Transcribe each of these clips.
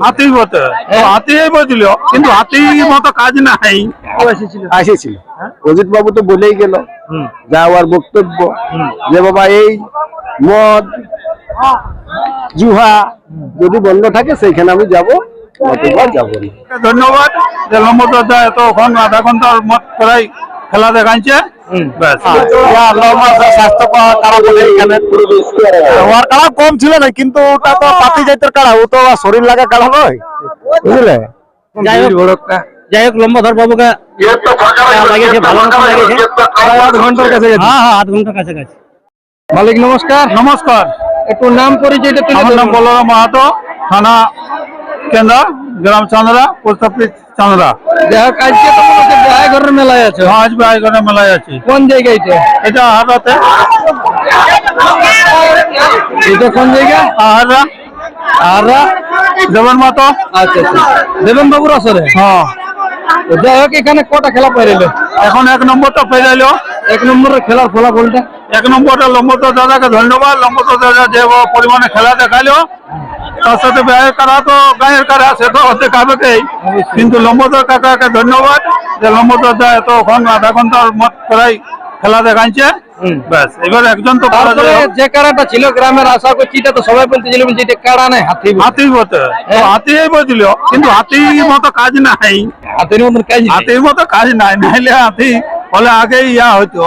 হাতির মতো হাতি বুঝল, কিন্তু হাতির মতো কাজ নাই। আসেছিল অজিত বাবু তো বলেই গেল যা ওর বক্তব্য যে বাবা এই মদ জুহা যদি বন্ধ থাকে সেইখানে আমি যাবো, যাবো না। ধন্যবাদ যে লম্বদা এতক্ষণ আধা ঘন্টার মত করাই খেলা দেখাচ্ছে। স্বাস্থ্য ওর কাড়া কম ছিল না, কিন্তু ওটা তো পাতি জাতের কাড়া, ও তো শরীর লাগা কাড়া নয়, বুঝলে। যাই হোক লম্বধর বাবুকে লাগিয়েছে, ভালো মতো লাগিয়েছে। আধ ঘন্টার কাছে হ্যাঁ, আধ ঘন্টার কাছাকাছি। মালিক নমস্কার। নমস্কার, একটু নাম পরিচয়টা তুলে আমার নাম ধরুন। বলরাম মাহাতো, থানা কেন্দ্রা, গ্রাম চান্দ্রা, পোস্ট অফিস চান্দ্রা। যাই হোক আজকে তো মনে হচ্ছে বেহাঘরের মেলায় আছে। আজ ভাইগড়ে মেলায় আছি। কোন জায়গায় এটা হারাতে এটা কোন জায়গা? আহাররা আহাররা দেবন মাতো। আচ্ছা আচ্ছা, দেবন বাবুর আসরে। হ্যাঁ, যাই হোক এখানে কটা খেলা পেরেলে? এখন এক নম্বরটা পেয়ে এক নম্বরের খেলার ফলাফলটা? এক নম্বরটা লম্বত দাদাকে ধন্যবাদ। লম্বত দাদা যে পরিমাণে খেলা দেখাইলো, তার সাথে ব্যয়ের কারা তো গায়ের কারা সে তো দেখাবেই, কিন্তু লম্বত কাকাকে ধন্যবাদ যে লম্বত দাদা এতক্ষণ আধা ঘন্টার মত করাই খেলা দেখাচ্ছে। ব্যাস, এবার একজন তো তারপরে যে কাড়াটা ছিল গ্রামের, আশা করছি এটা তো সবাই বলতেছিল যে এটা কাড়া নাই, হাতি। হাতির মতো হাতি বুঝল, কিন্তু হাতির মতো কাজ নাই। হাতির মতন কাজ? হাতির মতো কাজ নাই, নাইলে হাতি হলে আগে ইয়া হইতো,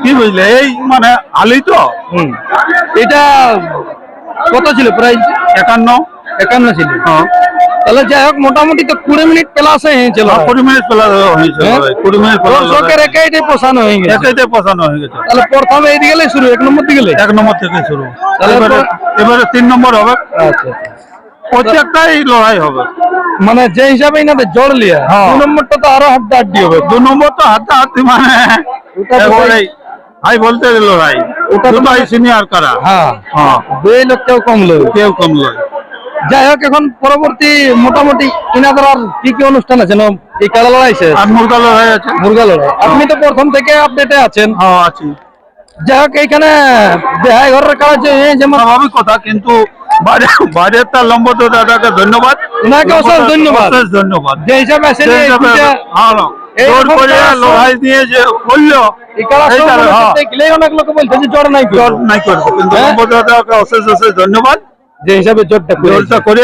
কি বুঝলে, এই মানে আলি তো। এটা কত ছিল প্রাইস? 51 ছিল। তাহলে যাই হোক মোটামুটি তো 20 মিনিট প্লাস হয়েছিল। 20 মিনিট পেলা হয়েছে, 20 মিনিট দর্শকের একাইটাই পোষানো হয়ে গেছে। একাইতে পছন্দ হয়ে গেছে। তাহলে প্রথমে এই দিকে শুরু, 1 নম্বর দিকে? 1 নম্বর থেকে শুরু, তাহলে এবারে 3 নম্বর হবে। আচ্ছা, প্রত্যেকটাই লড়াই হবে, মানে যে হিসাবে ইনাদের জড় লিয়া। 2 নম্বরটা তো আরো হাড্ডাহাড্ডি হবে। 2 নম্বর তো হাড্ডাহাড্ডি, মানে একেবারেই হাই বলতে লড়াই। ওটা তো ভাই সিনিয়র কারা। হ্যাঁ, দুই লোক কেউ কম লয়। যাই হোক এখন পরবর্তী মোটামুটি ইনাদের আর কি কি অনুষ্ঠান আছে? এই কাড়া লড়াই শেষ, আর মুরগা লড়াই আছে। মুরগা লড়াই আপনি তো প্রথম থেকে আপডেটে আছেন। হ্যাঁ, আছি। যাই হোক এইখানে বেহাই ঘরের কাড়া যে যেমন স্বাভাবিক কথা, কিন্তু বাইরের তার লম্বত দাদাকে ধন্যবাদ, ওনাকে অশেষ ধন্যবাদ। ধন্যবাদ যে হিসাবে আসেন জোর করে লড়াই দিয়ে যে করলো, দেখলেই অনেক লোক বলছে যে জড় নাই করবো, কিন্তু লম্বত দাদাকে অশেষ ধন্যবাদ যে হিসাবে জোরটা করে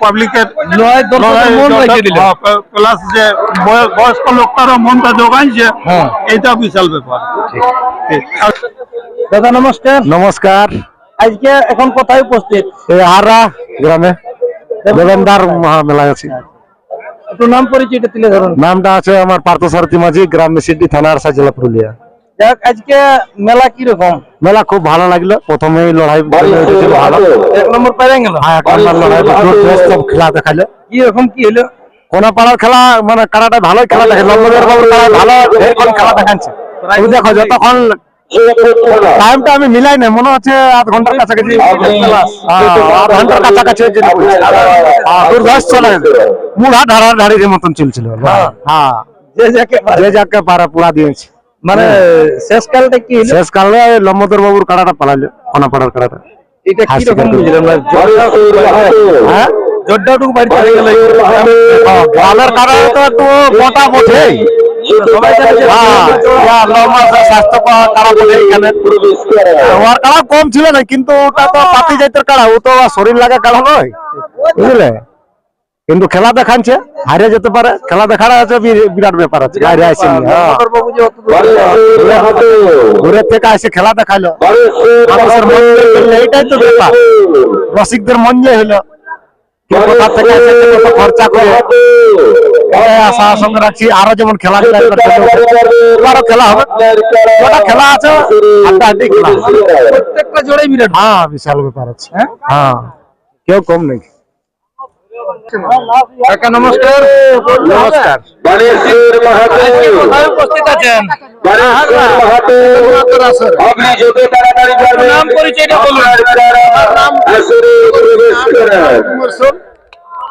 পাবলিকের প্লাস যে বয়স্ক লোকটারও মনটা জোগাইছে, এইটা বিশাল ব্যাপার। দাদা নমস্কার। নমস্কার। আজকে এখন কোথায় উপস্থিত? আহাররা গ্রামে দেবেন্দার মেলায় আছি। একটু নাম পরিচয়টা তুলে ধরুন। নামটা আছে আমার পার্থসারথী মাঝি, গ্রাম মিসিডি, থানা আরসা, জেলা পুরুলিয়া। যাক আজকে মেলা কি রকম? মেলা খুব ভালো লাগলো। প্রথমেই লড়াই ভালো, 1 নম্বর পেরে গেল। হ্যাঁ, 1 নম্বর লড়াই সব খেলা দেখালো। কি রকম কি হলো? কোন পাড়ার খেলা, মানে কাড়াটা ভালোই খেলা দেখে, লম্বদের বাবুর কাড়ায় ভালো খেলা দেখাচ্ছে। দেখো যতক্ষণ টাইমটা আমি মিলাই না, মনে হচ্ছে আধ ঘন্টার কাছাকাছি, আধ ঘন্টার কাছাকাছি মুড়া ধাড়াধাড়ির মতন চলছিল। হ্যাঁ, যে যাকে পারা পুরা দিয়েছে। মানে শেষ কালটা কি হলো? শেষ কালে লম্বদর বাবুর কাড়াটা পালাইলো, কোনাপাড়ার কাড়াটা। এটা কি রকম বুঝলাম না? হ্যাঁ, জোরটাটুকু বাড়ি চলে গেল। গ্রামের কাড়া তো একটু মোটা বোঝে, সবাই জানে যে স্বাস্থ্য কাড়া বলে এখানে। ওর কাড়া কম ছিল না, কিন্তু ওটা তো পাতি জাতের কাড়া, ও তো শরীর লাগা কাড়া নয়, বুঝলে। কিন্তু খেলা দেখাচ্ছে, হারে যেতে পারে, খেলা দেখার আছে বিরাট ব্যাপার আছে। বাইরে আসে দূরের থেকে আসে খেলা দেখাইলো, মানুষের মন এইটাই তো ব্যাপার। রসিকদের মন যে হইলো, কোথা থেকে আসে কত খরচা করে, আশা সঙ্গে রাখছি আরো যেমন খেলা আরো খেলা হবে। কটা খেলা আছে, হাড্ডাহাড্ডি খেলা, প্রত্যেকটা জোড়াই বিরাট। হ্যাঁ, বিশাল ব্যাপার আছে। হ্যাঁ, কেউ কম নেই। কাকা নমস্কার। নমস্কার। কোথায় উপস্থিত আছেন? নাম পরিচয়টা বলুন।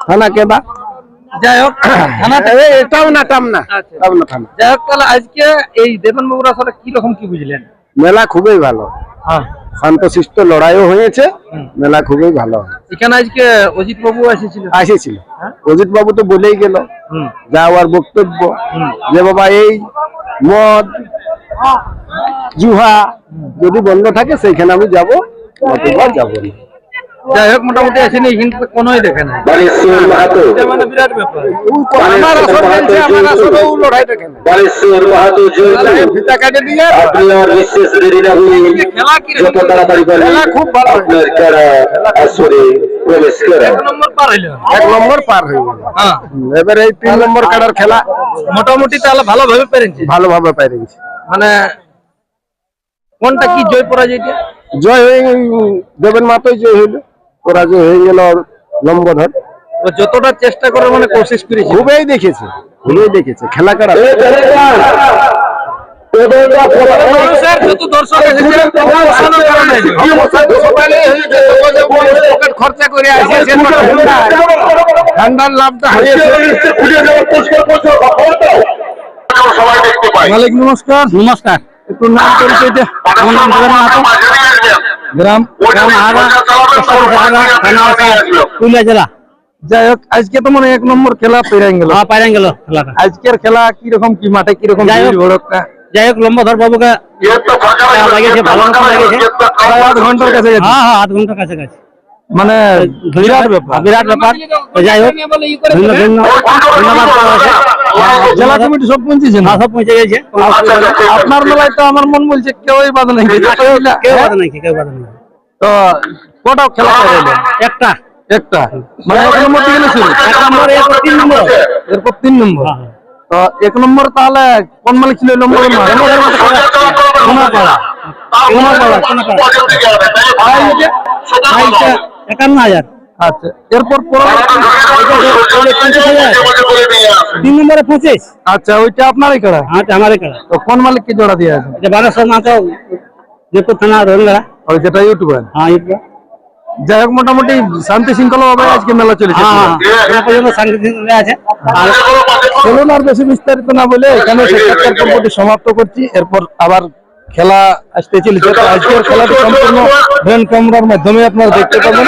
থানা কেবা? যাই হোক টামনা। যাই হোক তাহলে আজকে এই দেবন বাবুর আসলে কি রকম কি বুঝলেন? মেলা খুবই ভালো, হ্যাঁ শান্তশিষ্ট লড়াইও হয়েছে, মেলা খুবই ভালো এখানে আজকে অজিত বাবু এসেছিল। আসেছিল। অজিত বাবু তো বলেই গেল যা ওর বক্তব্য, যে বাবা এই মদ জুহা যদি বন্ধ থাকে সেইখানে আমি যাবো, নতুবা যাবো না। যাই হোক মোটামুটি আসেনি, কিন্তু কোনোই দেখে না, এটা মানে বিরাট ব্যাপার। আমার আসর চলছে, আমার আসরেও লড়াই দেখে না। ফিতা কাটে দিয়ে খেলা কি খেলা খুব ভালো হয়েছে। 1 নম্বর পার হইলো। 1 নম্বর পার হয়ে গেল। হ্যাঁ এবারে এই 3 নম্বর কাটার খেলা মোটামুটি তাহলে ভালোভাবে পেরেছে, ভালোভাবে পেরেছে। মানে কোনটা কি জয় পরাজয়টা? জয় হয়ে দেবেন মাতই জয় হইল, পরাজয় হয়ে গেল লম্বধর। ও যতটা চেষ্টা করে মানে কোশিশ করেছে, খুবই দেখেছে, খুবই দেখেছে খেলা করা। স্যার যত দর্শক এসেছে পছন্দ করে নাই, খরচা করে আসছে, ঠান্ডার লাভটা হারিয়েছে। মালিক নমস্কার। নমস্কার, একটু নাম পরিচয়টা। আমার নাম দেবেন মাহাতো, গ্রাম পুরুলিয়া জেলা। যাই হোক আজকে তো মানে 1 নম্বর খেলা পেরাই গেল। হ্যাঁ পাইরাং গেল খেলাটা। আজকের খেলা কিরকম কি মাঠে কিরকম যাই হোক, ভড়কটা? যাই হোক লম্বধর বাবুকে লাগিয়েছে, ভালো রকম লাগিয়েছে। প্রায় 8 ঘন্টার কাছে গেছে। হ্যাঁ 8 ঘন্টার কাছাকাছি, মানে বিরাট ব্যাপার। বিরাট ব্যাপার। তো যাই হোক ধন্যবাদ করা হয়েছে। জেলা কমিটি সব পৌঁছেছে না? সব পৌঁছে গেছে। আপনার মেলায় তো আমার মন বলছে কেউই বাদ নাই। কেউ বাধা নাই, কেউ বাধা নাই। তো কটা খেলা করাইলেন? একটা একটা, মানে 1 নম্বর থেকে শুরু। 1 নম্বর, এরপর 3 নম্বর। এরপর 3 নম্বর। হ্যাঁ, হ্যাঁ। তো 1 নম্বর তাহলে কোন মালিক ছিল? নম্বর কোনাপাড়া। প্রাইসটা 51,000। আচ্ছা, এরপর পরবর্তী 3 নম্বরে 25। আচ্ছা, ওইটা আপনারই খেলা? হ্যাঁ আমারই খেলা। তো কোন মালিককে জোড়া দিয়ে আছে? এটা 1200 মাত্র, জয়পুর থানা রোহিঙ্গা। ওই যেটা ইউটিউবার। হ্যাঁ ইউটিউব। যাই হোক মোটামুটি শান্তি শৃঙ্খলা ভাবে আজকে মেলা চলেছে। হ্যাঁ এখন পর্যন্ত সাংগঠনিক আছে। আর চলুন আর বেশি বিস্তারিত না বলে এখানে সাক্ষাৎকার পর্বটি সমাপ্ত করছি। এরপর আবার খেলা আসতে চলেছে। তো আজকের খেলাটি সম্পূর্ণ ভ্যান ক্যামেরার মাধ্যমে আপনারা দেখতে পাবেন।